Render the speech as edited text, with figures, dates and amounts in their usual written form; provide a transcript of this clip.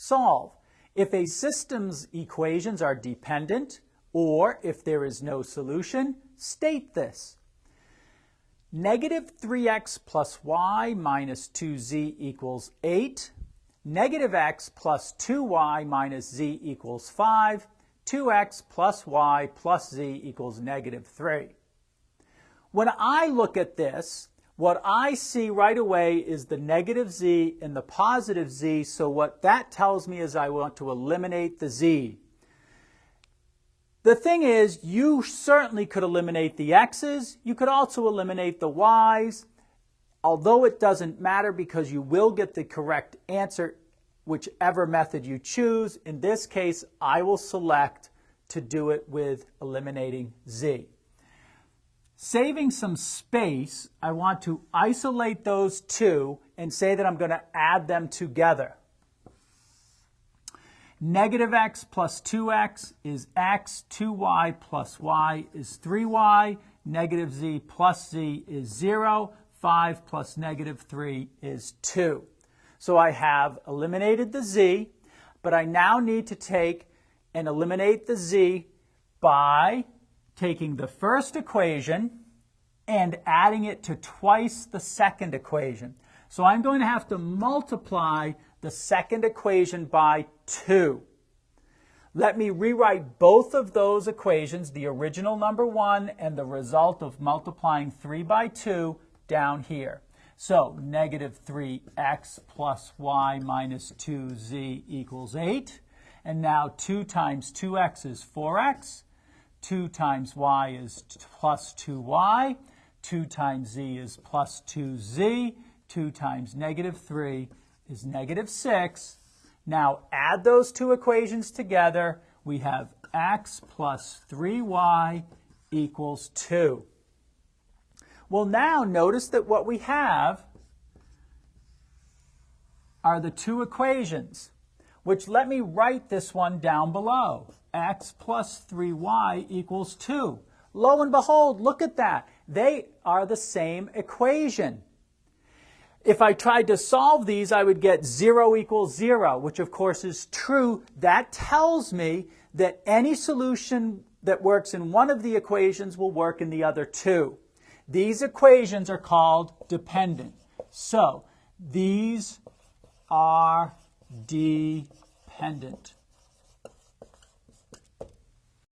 solve. If a system's equations are dependent, or if there is no solution, state this. Negative 3x plus y minus 2z equals 8. Negative x plus 2y minus z equals 5. 2x plus y plus z equals negative 3. When I look at this, what I see right away is the negative z and the positive z, so what that tells me is I want to eliminate the z. The thing is, you certainly could eliminate the x's. You could also eliminate the y's, although it doesn't matter because you will get the correct answer whichever method you choose. In this case, I will select to do it with eliminating z. Saving some space, I want to isolate those two and say that I'm going to add them together. Negative x plus 2x is x, 2y plus y is 3y, negative z plus z is 0, 5 plus negative 3 is 2. So I have eliminated the z, but I now need to take and eliminate the z by taking the first equation and adding it to twice the second equation. So I'm going to have to multiply the second equation by 2. Let me rewrite both of those equations, the original number 1 and the result of multiplying 3 by 2, down here. So negative 3x plus y minus 2z equals 8. And now 2 times 2x is 4x. 2 times y is plus 2y. 2 times z is plus 2z. 2 times negative 3 is negative 6. Now add those two equations together. We have x plus 3y equals 2. Well, now notice that what we have are the two equations, which let me write this one down below. X plus 3y equals 2. Lo and behold, look at that. They are the same equation. If I tried to solve these, I would get 0 equals 0, which of course is true. That tells me that any solution that works in one of the equations will work in the other two. These equations are called dependent. So these are dependent.